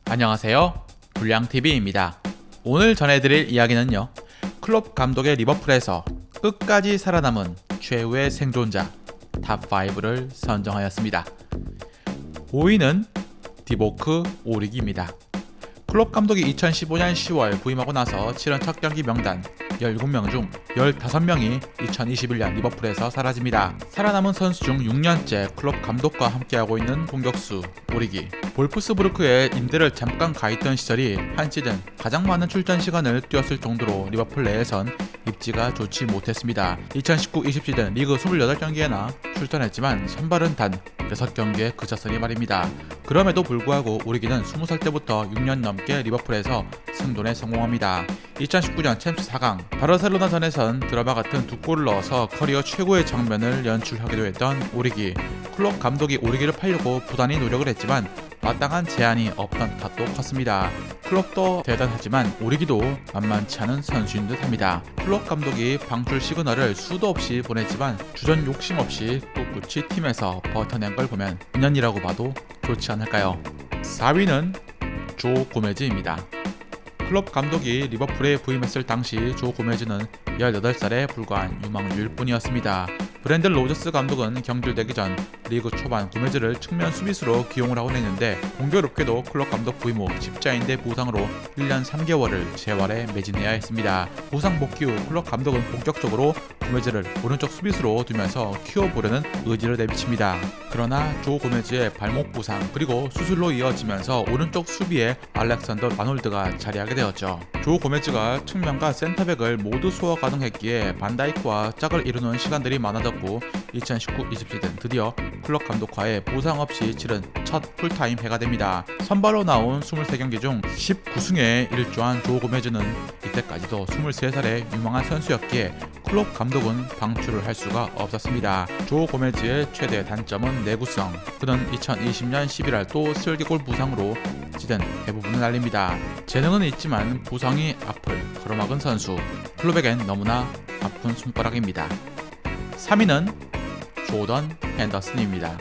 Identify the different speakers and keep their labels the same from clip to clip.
Speaker 1: 안녕하세요. 불량TV입니다. 오늘 전해드릴 이야기는요, 클롭 감독의 리버풀에서 끝까지 살아남은 최후의 생존자 탑5를 선정하였습니다. 5위는 디보크 오리기입니다. 클롭 감독이 2015년 10월 부임하고 나서 치른 첫 경기 명단 17명 중 15명이 2021년 리버풀에서 사라집니다. 살아남은 선수 중 6년째 클롭 감독과 함께하고 있는 공격수 오리기. 볼프스부르크에 임대를 잠깐 가있던 시절이 한 시즌 가장 많은 출전 시간을 뛰었을 정도로 리버풀 내에선 입지가 좋지 못했습니다. 2019-20 시즌 리그 28경기에나 출전했지만 선발은 단 6경기에 그쳤으니 말입니다. 그럼에도 불구하고 오리기는 20살 때부터 6년 넘게 리버풀에서 승돈에 성공합니다. 2019년 챔스 4강 바르셀로나전에선 드라마 같은 두 골을 넣어서 커리어 최고의 장면을 연출하기도 했던 오리기. 클롭 감독이 오리기를 팔려고 부단히 노력을 했지만 마땅한 제한이 없던 탓도 컸습니다. 클롭도 대단하지만 오리기도 만만치 않은 선수인 듯합니다. 클롭 감독이 방출 시그널을 수도 없이 보냈지만 주전 욕심 없이 꿋꿋이 팀에서 버텨낸 걸 보면 인연이라고 봐도 좋지 않을까요? 4위는 조 고메즈입니다. 클롭 감독이 리버풀에 부임했을 당시 조 고메즈는 18살에 불과한 유망주일 뿐이었습니다. 브랜든 로저스 감독은 경질되기 전 리그 초반 고메즈를 측면 수비수로 기용을 하곤 했는데 공교롭게도 클롭 감독 부임 후 십자인대 부상으로 1년 3개월을 재활에 매진해야 했습니다. 부상 복귀 후 클롭 감독은 본격적으로 고메즈를 오른쪽 수비수로 두면서 키워보려는 의지를 내비칩니다. 그러나 조 고메즈의 발목 부상 그리고 수술로 이어지면서 오른쪽 수비에 알렉산더 아놀드가 자리하게 되었죠. 조 고메즈가 측면과 센터백을 모두 소화 가능했기에 반다이크와 짝을 이루는 시간들이 많아졌고 2019-20 시즌 드디어 클롭 감독과의 부상 없이 치른 첫 풀타임 해가 됩니다. 선발로 나온 23경기 중 19승에 일조한 조 고메즈는 이때까지도 23살의 유망한 선수였기에 클롭 감독은 방출을 할 수가 없었습니다. 조 고메즈의 최대 단점은 내구성. 그는 2020년 11월 또 슬개골 부상으로 시즌 대부분을 날립니다. 재능은 있지만 부상이 앞을 가로막은 선수. 클롭에겐 너무나 아픈 손가락입니다. 3위는 조던 핸더슨입니다.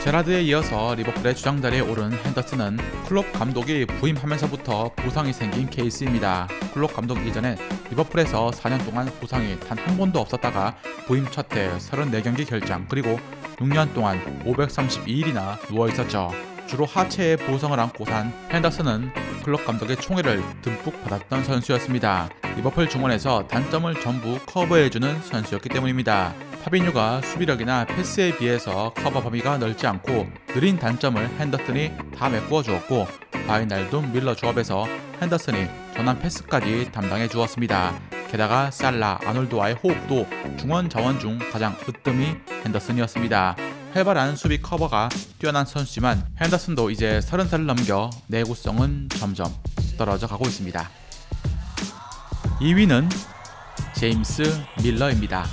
Speaker 1: 제라드에 이어서 리버풀의 주장자리에 오른 핸더슨은 클롭 감독이 부임하면서부터 부상이 생긴 케이스입니다. 클롭 감독 이전에 리버풀에서 4년 동안 부상이 단 한 번도 없었다가 부임 첫 해 34경기 결장 그리고 6년 동안 532일이나 누워있었죠. 주로 하체에 부상을 안고 산 핸더슨은 클롭 감독의 총애를 듬뿍 받았던 선수였습니다. 리버풀 중원에서 단점을 전부 커버해주는 선수였기 때문입니다. 파비뉴가 수비력이나 패스에 비해서 커버 범위가 넓지 않고 느린 단점을 핸더슨이 다 메꾸어 주었고 바이날둠 밀러 조합에서 핸더슨이 전환 패스까지 담당해 주었습니다. 게다가 살라, 아놀드와의 호흡도 중원 자원 중 가장 으뜸이 핸더슨이었습니다. 활발한 수비 커버가 뛰어난 선수지만 핸더슨도 이제 30살을 넘겨 내구성은 점점 떨어져 가고 있습니다. 2위는 제임스 밀러입니다.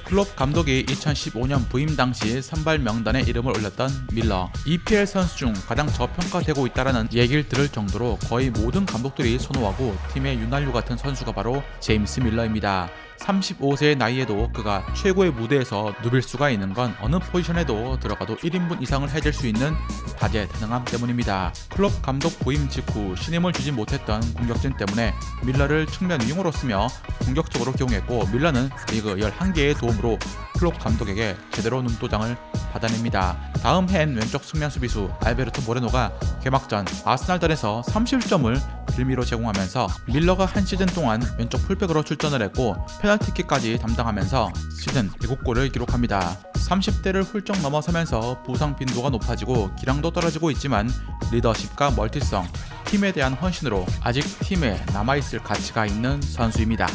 Speaker 1: 클롭 감독이 2015년 부임 당시 선발 명단에 이름을 올렸던 밀러. EPL 선수 중 가장 저평가되고 있다는 얘기를 들을 정도로 거의 모든 감독들이 선호하고 팀의 윤활유 같은 선수가 바로 제임스 밀러입니다. 35세의 나이에도 그가 최고의 무대에서 누빌 수가 있는 건 어느 포지션에도 들어가도 1인분 이상을 해줄 수 있는 다재다능함 때문입니다. 클롭 감독 부임 직후 신임을 주지 못했던 공격진 때문에 밀러를 측면 윙으로 쓰며 공격적으로 기용했고 밀러는 리그 11개의 도움으로 클롭 감독에게 제대로 눈도장을 받아냅니다. 다음 해엔 왼쪽 측면 수비수 알베르토 모레노가 개막전 아스날전에서 30점을 빌미로 제공하면서 밀러가 한 시즌 동안 왼쪽 풀백으로 출전을 했고 페널티킥까지 담당하면서 시즌 7골을 기록합니다. 30대를 훌쩍 넘어서면서 부상 빈도가 높아지고 기량도 떨어지고 있지만 리더십과 멀티성, 팀에 대한 헌신으로 아직 팀에 남아있을 가치가 있는 선수입니다.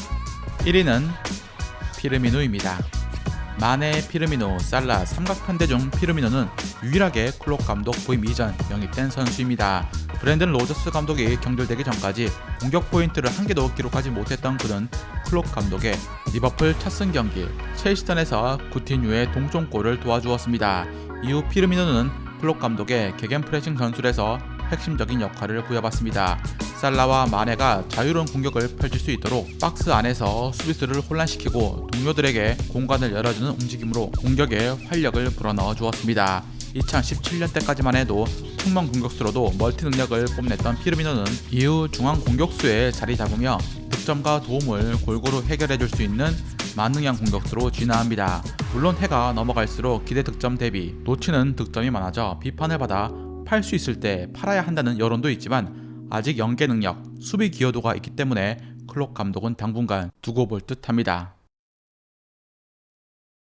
Speaker 1: 1위는 피르미누입니다. 마네, 피르미누, 살라 삼각편대 중 피르미누는 유일하게 클롭 감독 부임 이전 영입된 선수입니다. 브랜든 로저스 감독이 경질되기 전까지 공격 포인트를 한 개도 기록하지 못했던 그는 클롭 감독의 리버풀 첫승 경기 첼시전에서 구티뉴의 동점골을 도와주었습니다. 이후 피르미누는 클롭 감독의 개겐 프레싱 전술에서 핵심적인 역할을 부여받습니다. 살라와 마네가 자유로운 공격을 펼칠 수 있도록 박스 안에서 수비수를 혼란시키고 동료들에게 공간을 열어주는 움직임으로 공격에 활력을 불어넣어 주었습니다. 2017년 때까지만 해도 측면 공격수로도 멀티 능력을 뽐냈던 피르미노는 이후 중앙 공격수에 자리 잡으며 득점과 도움을 골고루 해결해줄 수 있는 만능형 공격수로 진화합니다. 물론 해가 넘어갈수록 기대 득점 대비 놓치는 득점이 많아져 비판을 받아 팔 수 있을 때 팔아야 한다는 여론도 있지만 아직 연계 능력, 수비 기여도가 있기 때문에 클롭 감독은 당분간 두고 볼 듯합니다.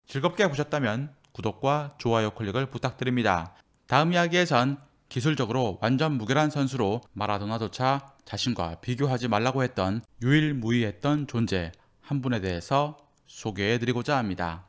Speaker 1: 즐겁게 보셨다면 구독과 좋아요 클릭을 부탁드립니다. 다음 이야기에선 기술적으로 완전 무결한 선수로 마라도나조차 자신과 비교하지 말라고 했던 유일무이했던 존재 한 분에 대해서 소개해드리고자 합니다.